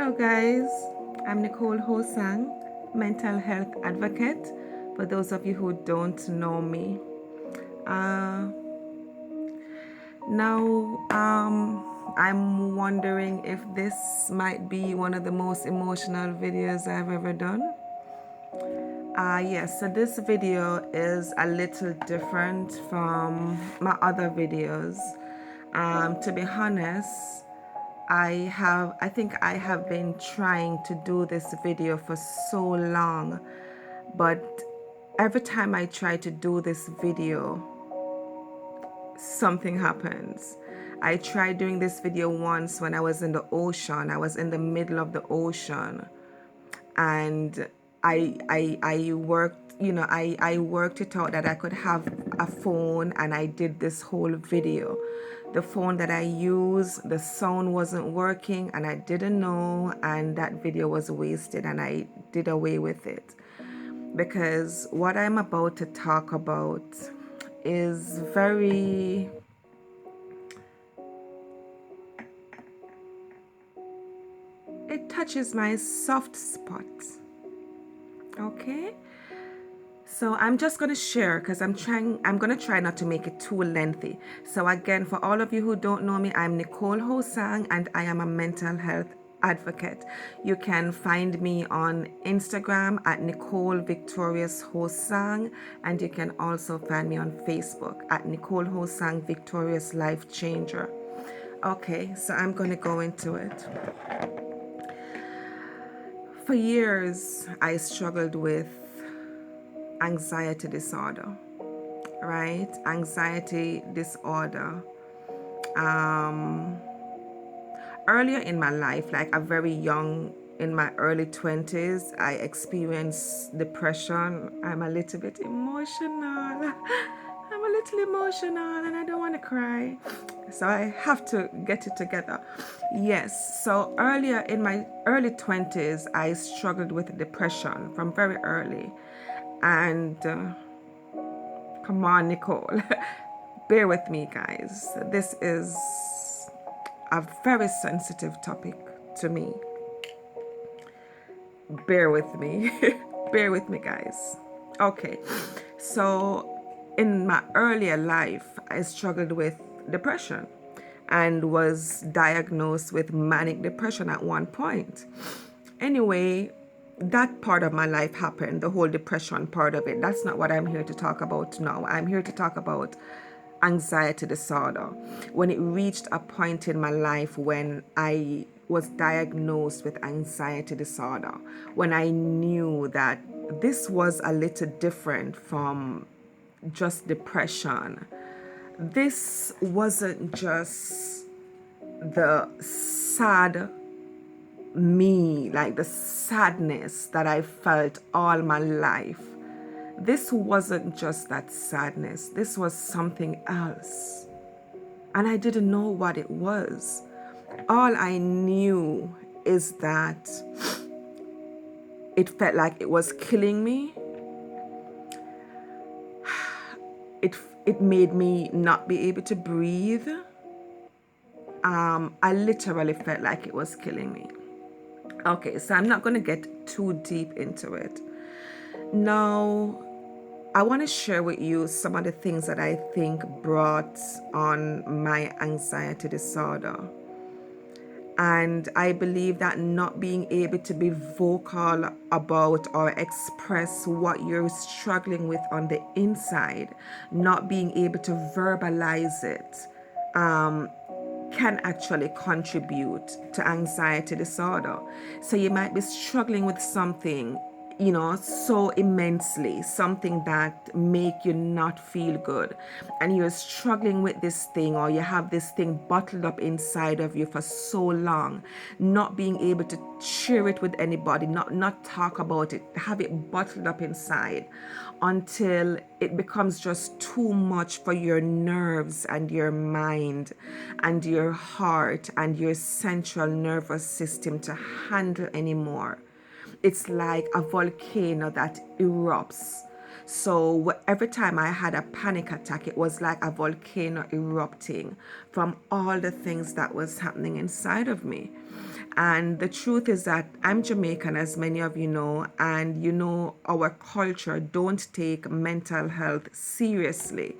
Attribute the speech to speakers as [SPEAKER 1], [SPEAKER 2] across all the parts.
[SPEAKER 1] Hello guys, I'm Nicole Ho-Sang, mental health advocate, for those of you who don't know me. Uh, I'm wondering if this might be one of the most emotional videos I've ever done. Yes, so this video is a little different from my other videos. To be honest, I think I have been trying to do this video for so long, but every time I try to do this video, something happens. I tried doing this video once when I was in the ocean. I was in the middle of the ocean, and I worked, I worked it out that I could have a phone, and I did this whole video. The phone that I used, the sound wasn't working, and I didn't know, and that video was wasted, and I did away with it. Because what I'm about to talk about is very, it touches my soft spot. Okay? So I'm just going to share, because I'm going to try not to make it too lengthy. So again, for all of you who don't know me, I'm Nicole Ho-Sang, and I am a mental health advocate. You can find me on Instagram at Nicole Victorious Ho-Sang, and you can also find me on Facebook at Nicole Ho-Sang Victorious Life Changer. Okay, so I'm going to go into it. For years, I struggled with anxiety disorder, right? Anxiety disorder. Earlier in my life, like a very young, in my early 20s, I experienced depression. I'm a little bit emotional. I'm a little emotional and I don't want to cry. So I have to get it together. Yes, so earlier in my early 20s, I struggled with depression from very early. And come on, Nicole, bear with me, guys. This is a very sensitive topic to me. Bear with me. Bear with me, guys. Okay, so in my earlier life, I struggled with depression and was diagnosed with manic depression at one point. Anyway, that part of my life happened, the whole depression part of it. That's not what I'm here to talk about now. I'm here to talk about anxiety disorder. When it reached a point in my life when I was diagnosed with anxiety disorder, when I knew that this was a little different from just depression. This wasn't just the sad me, like the sadness that I felt all my life. This wasn't just that sadness. This was something else. And I didn't know what it was. All I knew is that it felt like it was killing me. It made me not be able to breathe. I literally felt like it was killing me. Okay, so I'm not going to get too deep into it. Now, I want to share with you some of the things that I think brought on my anxiety disorder. And I believe that not being able to be vocal about or express what you're struggling with on the inside, not being able to verbalize it, can actually contribute to anxiety disorder. So you might be struggling with something, so immensely, something that make you not feel good, and you're struggling with this thing, or you have this thing bottled up inside of you for so long, not being able to share it with anybody, not talk about it, have it bottled up inside until it becomes just too much for your nerves and your mind and your heart and your central nervous system to handle anymore. It's like a volcano that erupts. So every time I had a panic attack, it was like a volcano erupting from all the things that was happening inside of me. And the truth is that I'm Jamaican, as many of you know, and you know our culture don't take mental health seriously.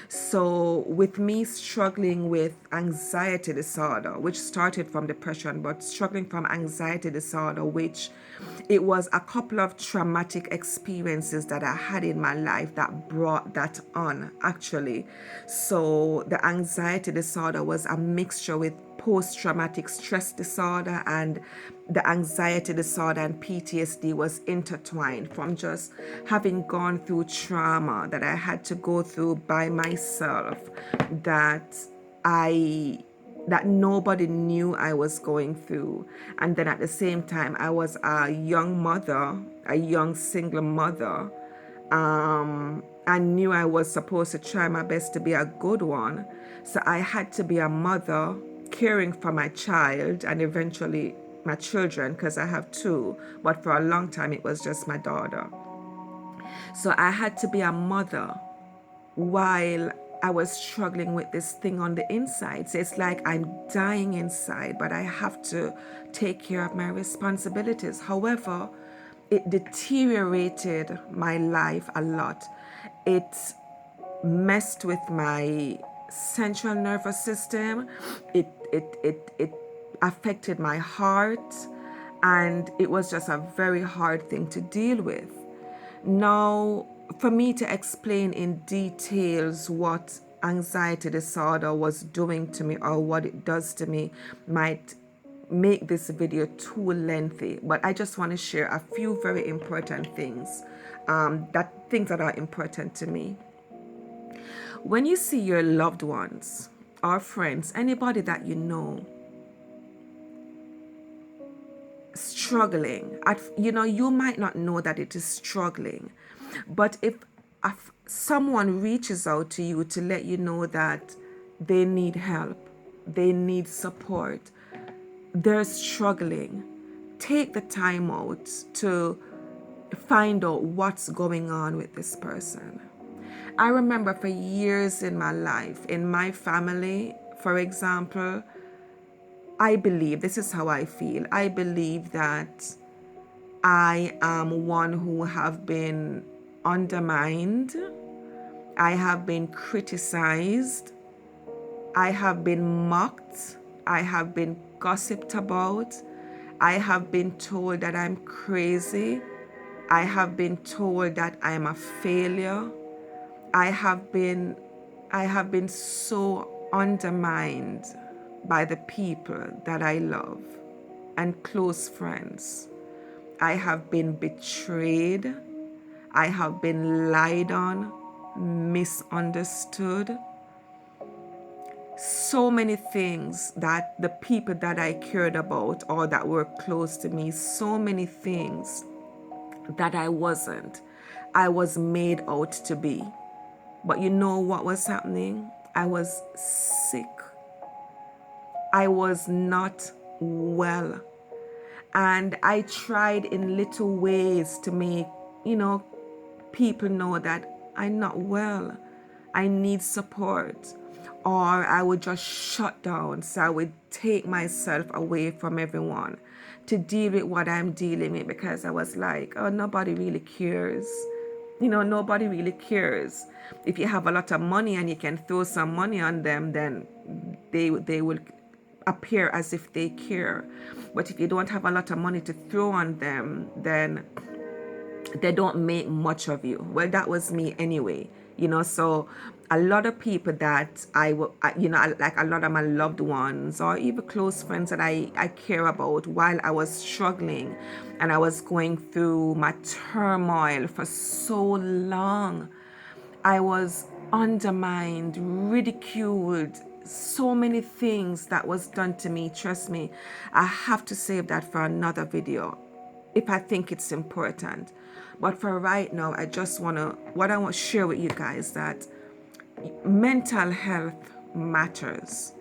[SPEAKER 1] So with me struggling with anxiety disorder, which started from depression, but struggling from anxiety disorder, which it was a couple of traumatic experiences that I had in my life that brought that on, actually. So the anxiety disorder was a mixture with post-traumatic stress disorder, and the anxiety disorder and PTSD was intertwined from just having gone through trauma that I had to go through by myself, that I that nobody knew I was going through. And then at the same time, I was a young mother, a young single mother. I knew I was supposed to try my best to be a good one. So I had to be a mother caring for my child and eventually my children, because I have two, but for a long time it was just my daughter. So I had to be a mother while I was struggling with this thing on the inside. So it's like I'm dying inside, but I have to take care of my responsibilities. However, it deteriorated my life a lot. It messed with my central nervous system. It affected my heart, and it was just a very hard thing to deal with. Now, for me to explain in details what anxiety disorder was doing to me or what it does to me might make this video too lengthy, but I just want to share a few very important things, things that are important to me. When you see your loved ones or friends, anybody that you know, struggling, you might not know that it is struggling, but if someone reaches out to you to let you know that they need help, they need support, they're struggling, take the time out to find out what's going on with this person. I remember for years in my life, in my family, for example, I believe, this is how I feel, I believe that I am one who have been undermined, I have been criticized, I have been mocked, I have been gossiped about, I have been told that I'm crazy, I have been told that I'm a failure, I have been so undermined by the people that I love and close friends. I have been betrayed. I have been lied on, misunderstood. So many things that the people that I cared about or that were close to me, so many things that I wasn't. I was made out to be. But you know what was happening? I was sick. I was not well. And I tried in little ways to make, people know that I'm not well. I need support. Or I would just shut down. So I would take myself away from everyone to deal with what I'm dealing with, because I was like, oh, nobody really cares. Nobody really cares. If you have a lot of money and you can throw some money on them, then they will appear as if they care. But if you don't have a lot of money to throw on them, then they don't make much of you. Well, that was me anyway. So a lot of people that like a lot of my loved ones or even close friends that I care about, while I was struggling and I was going through my turmoil for so long, I was undermined, ridiculed, so many things that was done to me. Trust me, I have to save that for another video if I think it's important. But for right now, I want to share with you guys that mental health matters.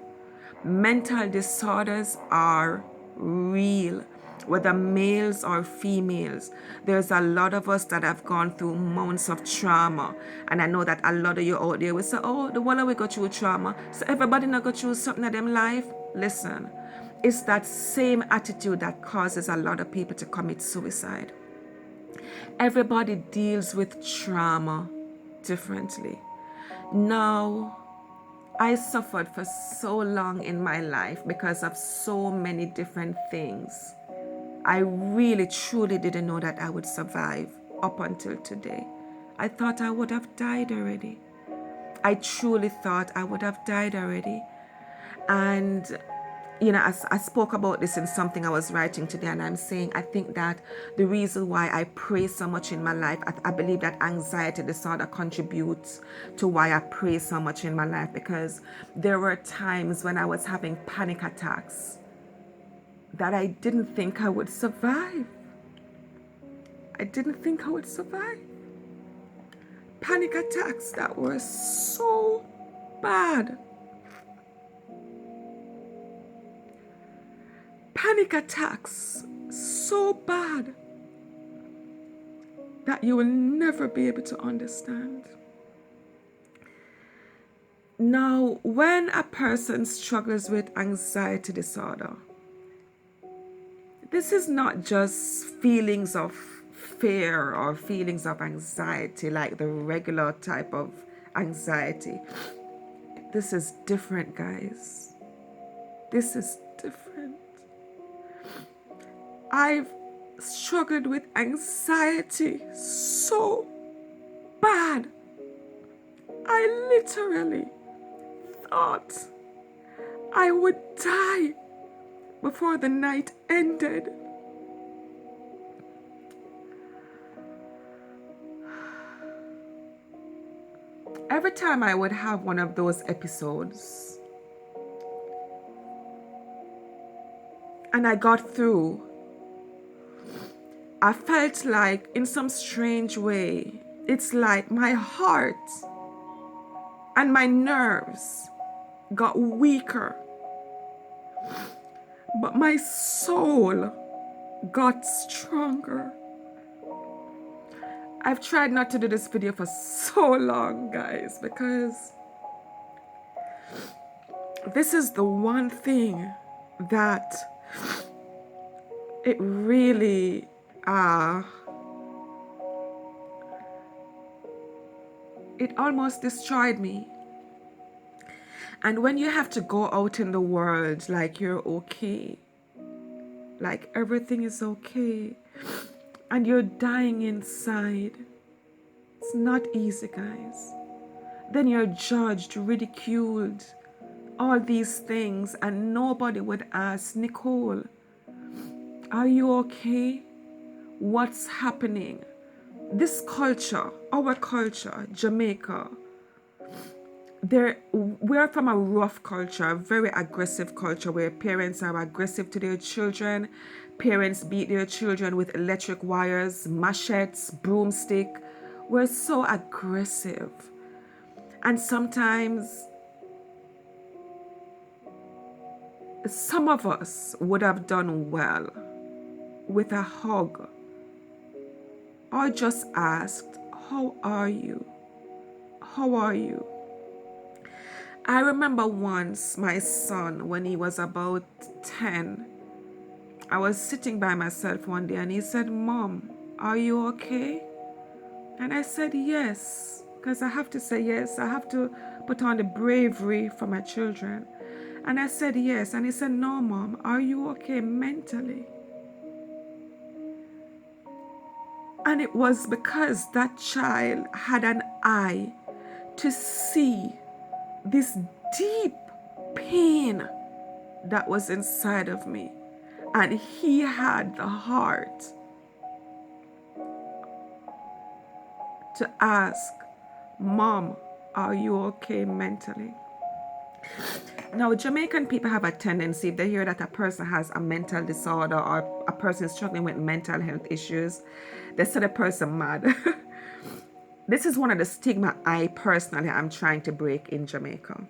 [SPEAKER 1] Mental disorders are real, whether males or females. There's a lot of us that have gone through months of trauma, and I know that a lot of you out there will say, oh, the one we go through trauma, so everybody not go through something in them life. Listen, It's that same attitude that causes a lot of people to commit suicide. Everybody deals with trauma differently. Now, I suffered for so long in my life because of so many different things. I really truly didn't know that I would survive up until today. I thought I would have died already. I truly thought I would have died already. And I spoke about this in something I was writing today, and I'm saying I think that the reason why I pray so much in my life, I believe that anxiety disorder contributes to why I pray so much in my life, because there were times when I was having panic attacks that I didn't think I would survive. I didn't think I would survive. Panic attacks that were so bad. Panic attacks so bad that you will never be able to understand. Now, when a person struggles with anxiety disorder, this is not just feelings of fear or feelings of anxiety like the regular type of anxiety. This is different, guys. This is different. I've struggled with anxiety so bad. I literally thought I would die before the night ended. Every time I would have one of those episodes and I got through, I felt like, in some strange way, it's like my heart and my nerves got weaker, but my soul got stronger. I've tried not to do this video for so long, guys, because this is the one thing that it really it almost destroyed me. And when you have to go out in the world like you're okay, like everything is okay, and you're dying inside, it's not easy, guys. Then you're judged, ridiculed, all these things, and nobody would ask, Nicole, are you okay? What's happening? This culture, our culture, Jamaica, we're from a rough culture, a very aggressive culture where parents are aggressive to their children. Parents beat their children with electric wires, machetes, broomstick. We're so aggressive. And sometimes some of us would have done well with a hug or just asked, how are you? How are you? I remember once my son, when he was about 10, I was sitting by myself one day and he said, Mom, are you okay? And I said, yes, because I have to say yes. I have to put on the bravery for my children. And I said, yes. And he said, no, Mom, are you okay mentally? And it was because that child had an eye to see this deep pain that was inside of me. And he had the heart to ask, Mom, are you okay mentally? Now, Jamaican people have a tendency, if they hear that a person has a mental disorder or a person is struggling with mental health issues, they say the person mad. This is one of the stigma I personally am trying to break in Jamaica.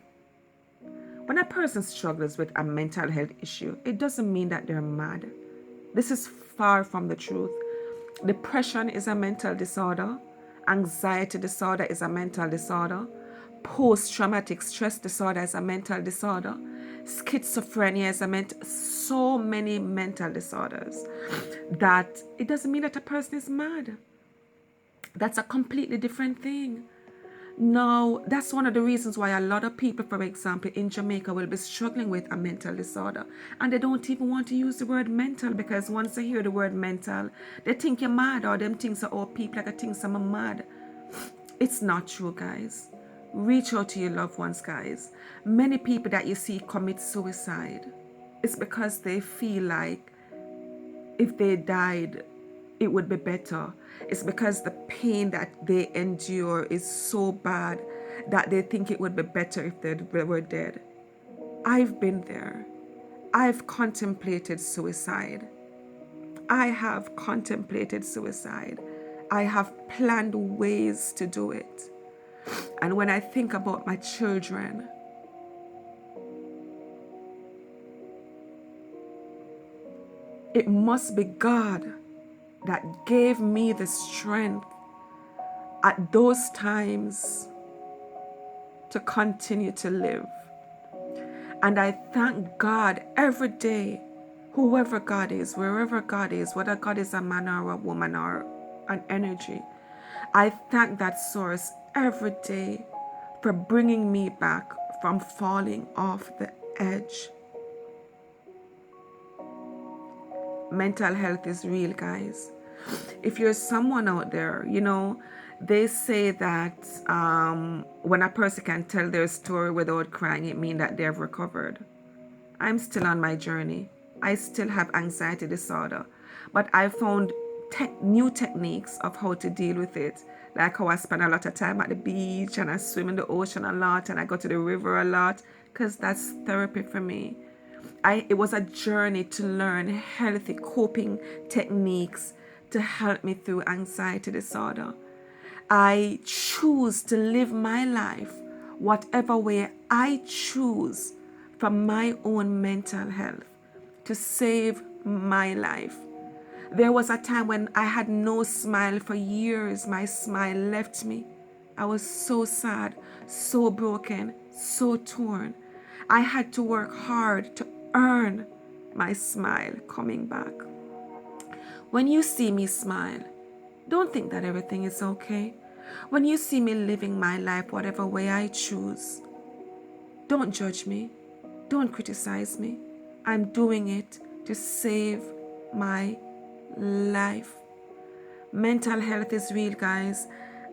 [SPEAKER 1] When a person struggles with a mental health issue, it doesn't mean that they're mad. This is far from the truth. Depression is a mental disorder. Anxiety disorder is a mental disorder. Post-traumatic stress disorder is a mental disorder. schizophrenia, as I meant so many mental disorders, that it doesn't mean that a person is mad. That's a completely different thing. Now, that's one of the reasons why a lot of people, for example, in Jamaica will be struggling with a mental disorder. And they don't even want to use the word mental, because once they hear the word mental, they think you're mad, or them things are, oh, people like think I'm mad. It's not true, guys. Reach out to your loved ones, guys. Many people that you see commit suicide, it's because they feel like if they died, it would be better. It's because the pain that they endure is so bad that they think it would be better if they were dead. I've been there. I've contemplated suicide. I have contemplated suicide. I have planned ways to do it. And when I think about my children, it must be God that gave me the strength at those times to continue to live. And I thank God every day, whoever God is, wherever God is, whether God is a man or a woman or an energy, I thank that source every day for bringing me back from falling off the edge. Mental health is real, guys. If you're someone out there, they say that when a person can tell their story without crying, it means that they've recovered. I'm still on my journey. I still have anxiety disorder, but I found new techniques of how to deal with it. Like how I spend a lot of time at the beach, and I swim in the ocean a lot, and I go to the river a lot, because that's therapy for me. It was a journey to learn healthy coping techniques to help me through anxiety disorder. I choose to live my life whatever way I choose for my own mental health, to save my life. There was a time when I had no smile for years. My smile left me. I was so sad, so broken, so torn. I had to work hard to earn my smile coming back. When you see me smile, don't think that everything is okay. When you see me living my life whatever way I choose, don't judge me. Don't criticize me. I'm doing it to save my life. Mental health is real, guys.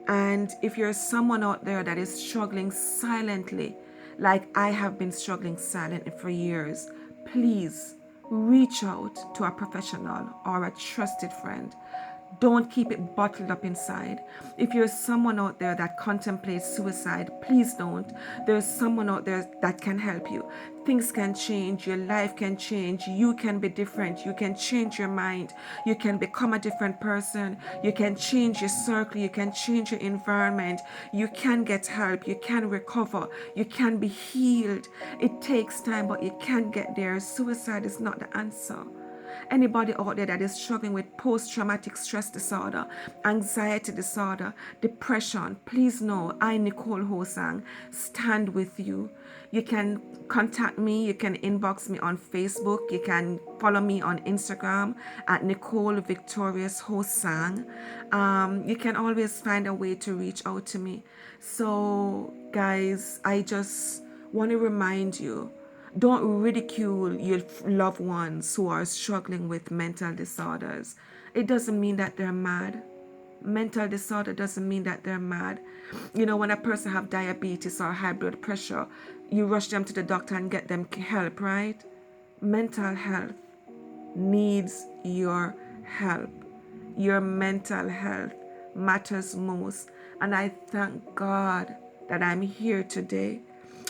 [SPEAKER 1] And if you're someone out there that is struggling silently, like I have been struggling silently for years, please reach out to a professional or a trusted friend. Don't keep it bottled up inside. If you're someone out there that contemplates suicide, please don't. There's someone out there that can help you. Things can change. Your life can change. You can be different. You can change your mind. You can become a different person. You can change your circle. You can change your environment. You can get help. You can recover. You can be healed. It takes time, but you can get there. Suicide is not the answer. Anybody out there that is struggling with post-traumatic stress disorder, anxiety disorder, depression, please know I, Nicole Ho-Sang, stand with you. You can contact me. You can inbox me on Facebook. You can follow me on Instagram at Nicole Victorious Ho-Sang. You can always find a way to reach out to me. So, guys, I just want to remind you, don't ridicule your loved ones who are struggling with mental disorders. It doesn't mean that they're mad. Mental disorder doesn't mean that they're mad. When a person have diabetes or high blood pressure, you rush them to the doctor and get them help, right? Mental health needs your help. Your mental health matters most. And I thank God that I'm here today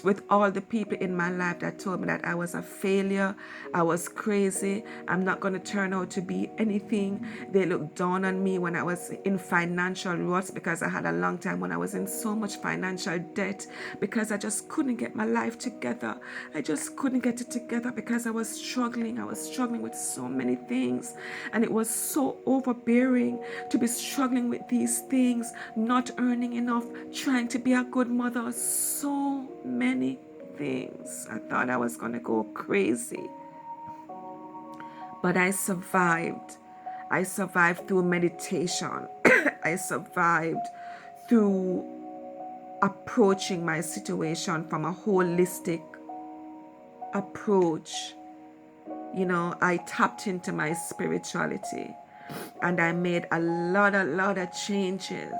[SPEAKER 1] with all the people in my life that told me that I was a failure, I was crazy, I'm not going to turn out to be anything. They looked down on me when I was in financial ruts, because I had a long time when I was in so much financial debt, because I just couldn't get my life together. I just couldn't get it together because I was struggling. I was struggling with so many things, and it was so overbearing to be struggling with these things, not earning enough, trying to be a good mother, so many things. I thought I was going to go crazy. But I survived. I survived through meditation. I survived through approaching my situation from a holistic approach. You know, I tapped into my spirituality and I made a lot of changes.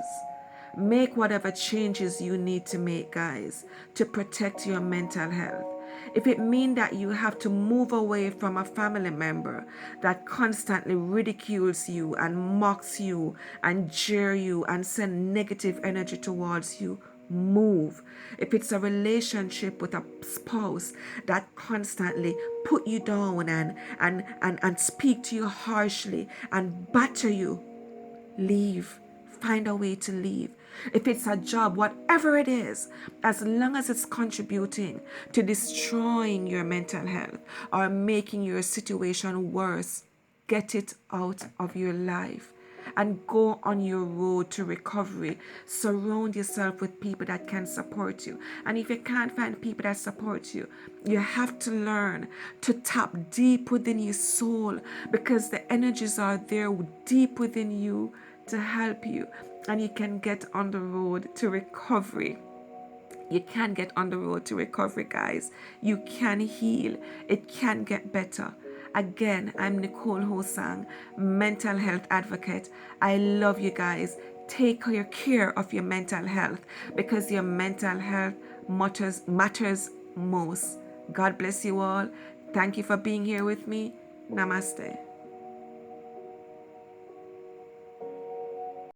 [SPEAKER 1] Make whatever changes you need to make, guys, to protect your mental health. If it means that you have to move away from a family member that constantly ridicules you and mocks you and jeer you and send negative energy towards you, move. If it's a relationship with a spouse that constantly put you down and speak to you harshly and batter you, leave. Find a way to leave. If it's a job, whatever it is, as long as it's contributing to destroying your mental health or making your situation worse, get it out of your life and go on your road to recovery. Surround yourself with people that can support you. And if you can't find people that support you, you have to learn to tap deep within your soul, because the energies are there deep within you to help you, and you can get on the road to recovery. You can get on the road to recovery, guys. You can heal. It can get better. Again, I'm Nicole Ho-Sang, mental health advocate. I love you guys. Take care of your mental health, because your mental health matters most. God bless you all. Thank you for being here with me. Namaste.